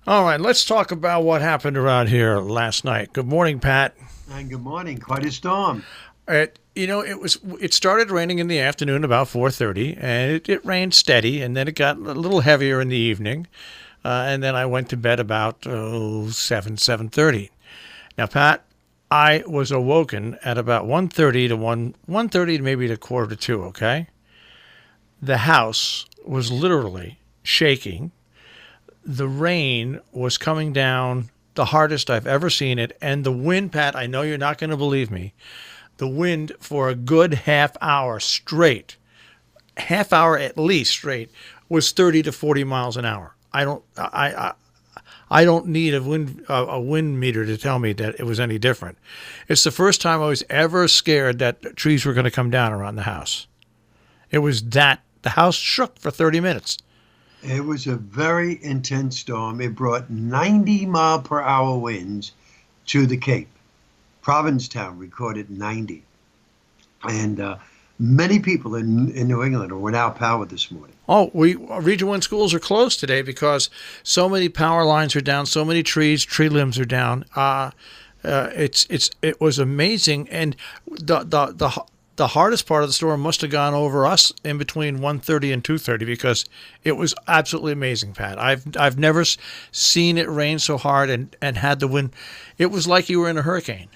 All right, let's talk about what happened around here last night. Good morning, Pat. And good morning. Quite a storm. It started raining in the afternoon about 4:30, and it rained steady, and then it got a little heavier in the evening, and then I went to bed about 7:30. Now, Pat, I was awoken at about 1:30 to 1:30 maybe to quarter to 2. Okay, the house was literally shaking. The rain was coming down the hardest I've ever seen it, and the wind, Pat, I know you're not going to believe me, the wind for a good half hour at least straight, was 30 to 40 miles an hour. I don't need a wind meter to tell me that it was any different. It's the first time I was ever scared that trees were going to come down around the house. The house shook for 30 minutes. It was a very intense storm. It brought 90-mile-per-hour winds to the Cape. Provincetown recorded 90. And many people in New England are without power this morning. Oh, Region 1 schools are closed today because so many power lines are down, so many tree limbs are down. It was amazing. And the hardest part of the storm must have gone over us in between 1:30 and 2:30 because it was absolutely amazing, Pat. I've never seen it rain so hard and had the wind. It was like you were in a hurricane.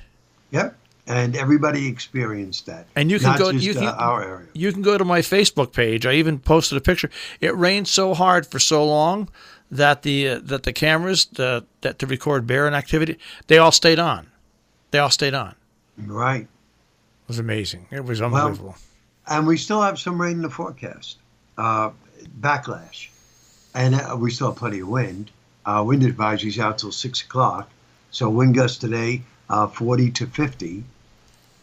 Yep, and everybody experienced that. And you can our area. You can go to my Facebook page. I even posted a picture. It rained so hard for so long that the cameras to record bearing activity, they all stayed on. Right. It was amazing. It was unbelievable. Well, and we still have some rain in the forecast. Backlash. And we still have plenty of wind. Wind advisories out till 6 o'clock. So wind gusts today, 40 to 50.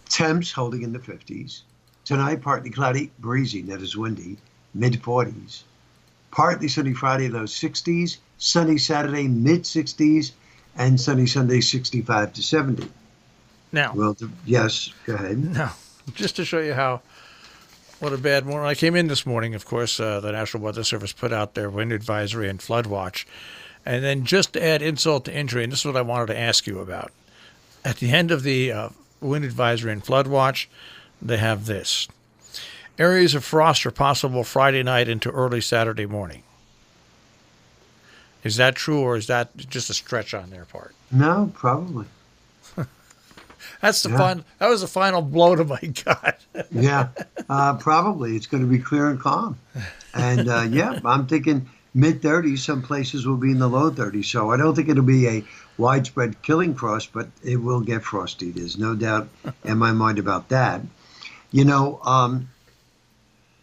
Temps holding in the 50s. Tonight, partly cloudy, breezy, that is windy, mid-40s. Partly sunny Friday, low 60s. Sunny Saturday, mid-60s. And sunny Sunday, 65 to 70. Now, well, yes, go ahead. No, just to show you what a bad morning. I came in this morning, of course, the National Weather Service put out their wind advisory and flood watch. And then just to add insult to injury, and this is what I wanted to ask you about. At the end of the wind advisory and flood watch, they have this. Areas of frost are possible Friday night into early Saturday morning. Is that true, or is that just a stretch on their part? No, probably. That was the final blow to my gut. Yeah, probably. It's going to be clear and calm. And I'm thinking mid-30s. Some places will be in the low 30s. So I don't think it'll be a widespread killing frost, but it will get frosty. There's no doubt in my mind about that. In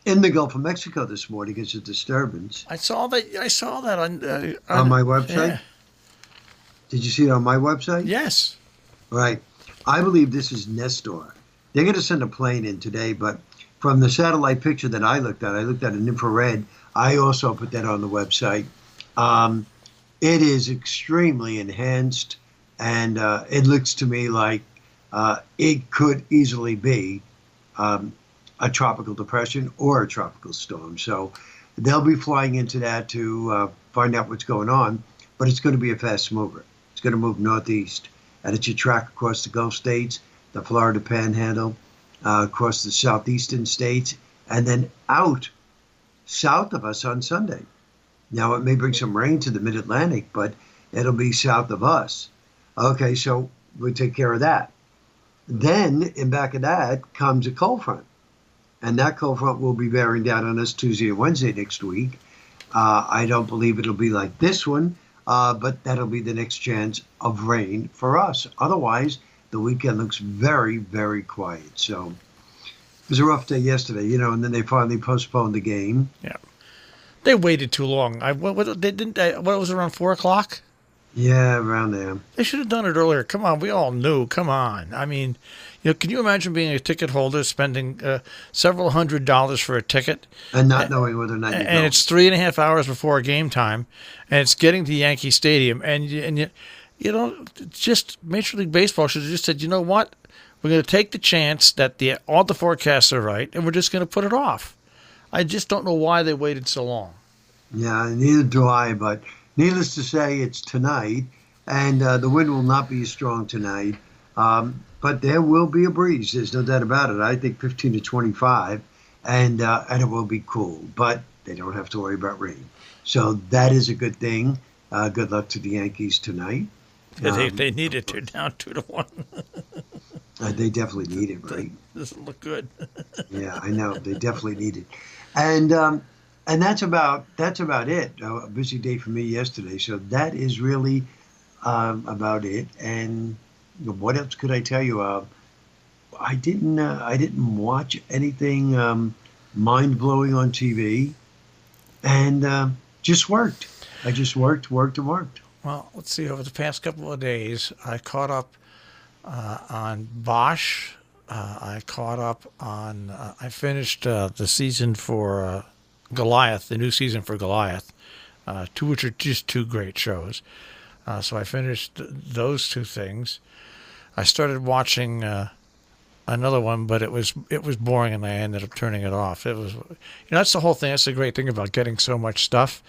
the Gulf of Mexico this morning is a disturbance. I saw that on my website. Yeah. Did you see it on my website? Yes. Right. I believe this is Nestor. They're going to send a plane in today, but from the satellite picture that I looked at an infrared. I also put that on the website. It is extremely enhanced, and it looks to me like it could easily be a tropical depression or a tropical storm. So they'll be flying into that to find out what's going on, but it's going to be a fast mover. It's going to move northeast. And it should track across the Gulf states, the Florida Panhandle, across the southeastern states, and then out south of us on Sunday. Now, it may bring some rain to the mid-Atlantic, but it'll be south of us. Okay, so we'll take care of that. Then, in back of that, comes a cold front. And that cold front will be bearing down on us Tuesday and Wednesday next week. I don't believe it'll be like this one. But that'll be the next chance of rain for us. Otherwise, the weekend looks very, very quiet. So it was a rough day yesterday, and then they finally postponed the game. Yeah. They waited too long. What was it, around 4 o'clock? Yeah, around there. They should have done it earlier. Come on, we all knew. Come on. I mean, can you imagine being a ticket holder, spending several $100s for a ticket, and not knowing whether or not you're and it's 3.5 hours before game time, and it's getting to Yankee Stadium, and just Major League Baseball should have just said, you know what, we're going to take the chance that all the forecasts are right, and we're just going to put it off. I just don't know why they waited so long. Yeah, neither do I, but Needless to say, it's tonight, and the wind will not be as strong tonight. But there will be a breeze. There's no doubt about it. I think 15 to 25, and it will be cool. But they don't have to worry about rain. So that is a good thing. Good luck to the Yankees tonight. They need it. They're down 2-1. They definitely need it, right? Doesn't look good. Yeah, I know. They definitely need it. And that's about it. A busy day for me yesterday. So that is really about it. And what else could I tell you? I didn't watch anything mind blowing on TV, and just worked. I just worked. Well, let's see. Over the past couple of days, I caught up on Bosch. I caught up on. I finished the season for Goliath, the new season for Goliath, which are just two great shows. So I finished those two things. I started watching another one, but it was boring, and I ended up turning it off. It was, that's the whole thing. That's the great thing about getting so much stuff.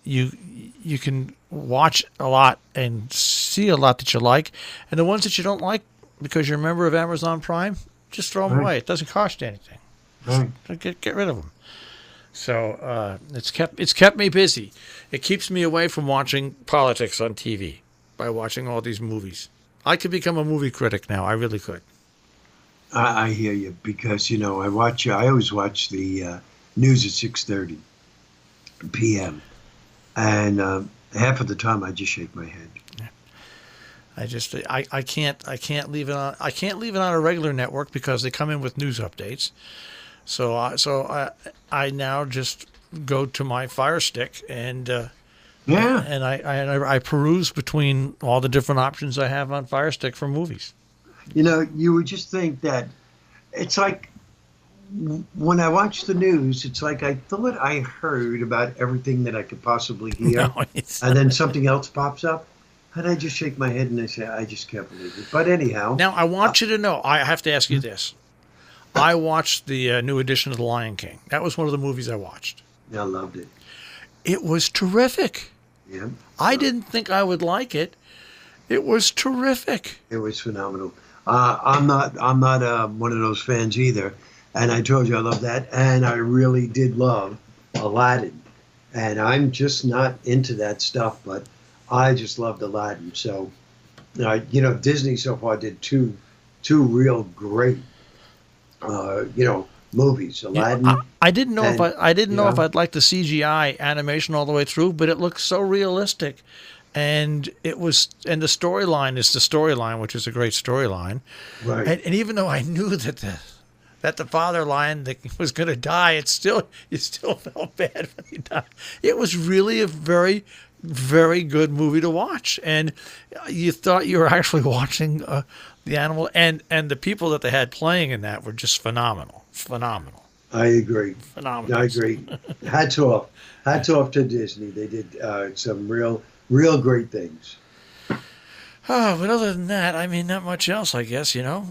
You can watch a lot and see a lot that you like, and the ones that you don't like because you're a member of Amazon Prime, just throw them away. It doesn't cost you anything. Right. Get rid of them. So it's kept me busy. It keeps me away from watching politics on TV by watching all these movies. I could become a movie critic now. I really could. I hear you because I always watch the news at 6:30 p.m. and half of the time I just shake my head. Yeah. I can't leave it on. I can't leave it on a regular network because they come in with news updates. So I now just go to my Fire Stick and I peruse between all the different options I have on Fire Stick for movies. You would just think that it's like when I watch the news, it's like I thought I heard about everything that I could possibly hear, and then something else pops up, and I just shake my head and I say, I just can't believe it. But anyhow. Now, I want you to know, I have to ask you this. I watched the new edition of The Lion King. That was one of the movies I watched. I loved it. It was terrific. Yeah. I didn't think I would like it. It was terrific. It was phenomenal. I'm not one of those fans either, and I told you I love that, and I really did love Aladdin, and I'm just not into that stuff, but I just loved Aladdin. So, Disney so far did two real great, movies. Aladdin. I didn't know if I'd like the CGI animation all the way through, but it looked so realistic. And the storyline is the storyline, which is a great storyline. Right. And even though I knew that the father lion that was going to die, you still felt bad when he died. It was really a very, very good movie to watch, and you thought you were actually watching the animal, and the people that they had playing in that were just phenomenal. I agree. Phenomenal. I agree. Hats off to Disney. They did some real great things. Oh, but other than that, I mean, not much else, I guess. Yeah,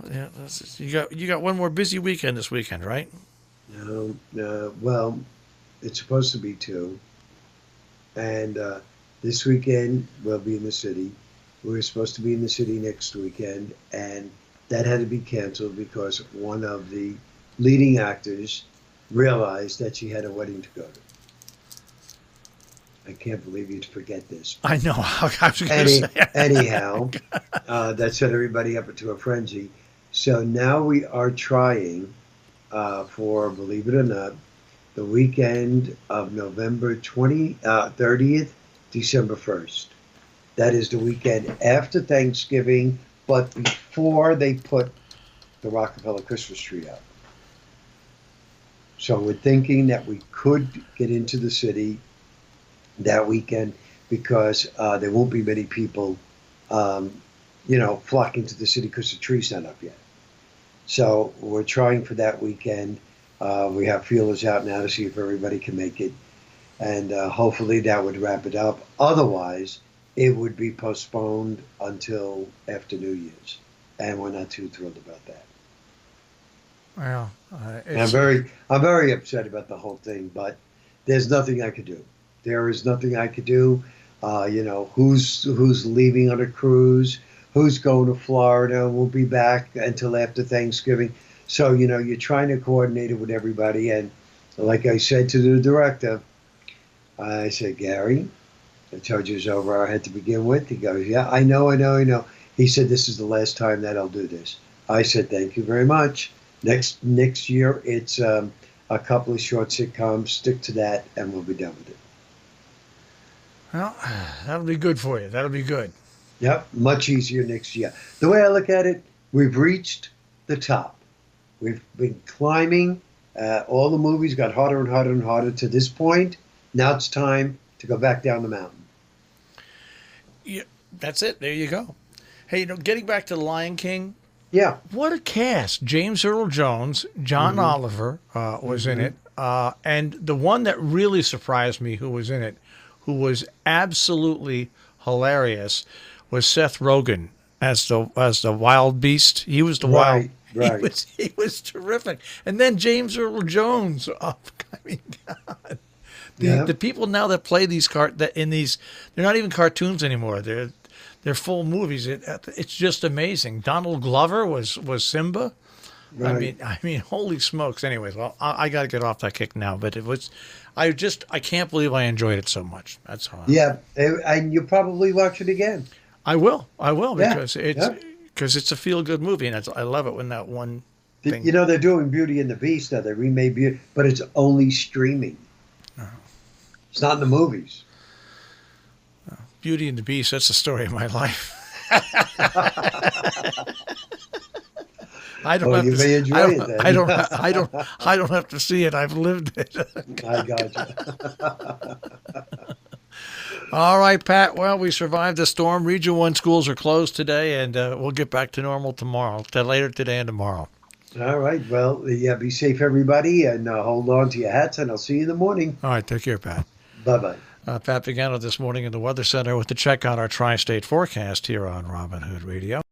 you got one more busy weekend this weekend, right? Well, it's supposed to be two, and this weekend we'll be in the city. We were supposed to be in the city next weekend, and that had to be canceled because one of the leading actors realized that she had a wedding to go to. I can't believe you'd forget this. I know. I was going to say. Anyhow, that set everybody up into a frenzy. So now we are trying for, believe it or not, the weekend of November 30th, December 1st. That is the weekend after Thanksgiving, but before they put the Rockefeller Christmas tree up. So we're thinking that we could get into the city that weekend because there won't be many people, flocking to the city because the tree's not up yet. So we're trying for that weekend. We have feelers out now to see if everybody can make it. And hopefully that would wrap it up. Otherwise, it would be postponed until after New Year's. And we're not too thrilled about that. Well, I'm very upset about the whole thing, but there's nothing I could do. There is nothing I could do. Who's leaving on a cruise, who's going to Florida, won't be back until after Thanksgiving. So, you're trying to coordinate it with everybody. And like I said to the director, I said, Gary, I told you it was over our head to begin with. He goes, yeah, I know. He said, this is the last time that I'll do this. I said, thank you very much. Next year, it's a couple of short sitcoms. Stick to that, and we'll be done with it. Well, that'll be good for you. That'll be good. Yep, much easier next year. The way I look at it, we've reached the top. We've been climbing. All the movies got harder and harder and harder to this point. Now it's time to go back down the mountain. Yeah, that's it. There you go. Hey, getting back to The Lion King. Yeah. What a cast. James Earl Jones, John Oliver was in it. And the one that really surprised me who was in it, who was absolutely hilarious, was Seth Rogen as the wild beast. He was the wild. Right. He was terrific. And then James Earl Jones. Oh, I mean, God. The people now that play these they're not even cartoons anymore. They're full movies. It's just amazing. Donald Glover was Simba. Right. I mean, holy smokes. Anyways, well, I got to get off that kick now. But I can't believe I enjoyed it so much. That's all. Yeah, and you'll probably watch it again. I will because it's a feel good movie, and I love it when that one thing. They're doing Beauty and the Beast now. They remade Beauty, but it's only streaming. Oh. It's not in the movies. Beauty and the Beast, that's the story of my life. I don't have to see it. I've lived it. I got you. All right, Pat. Well, we survived the storm. Region 1 schools are closed today, and we'll get back to normal tomorrow. Later today and tomorrow. All right. Well, be safe, everybody, and hold on to your hats, and I'll see you in the morning. All right. Take care, Pat. Bye-bye. Pat Pagano this morning in the Weather Center with the check on our tri-state forecast here on Robin Hood Radio.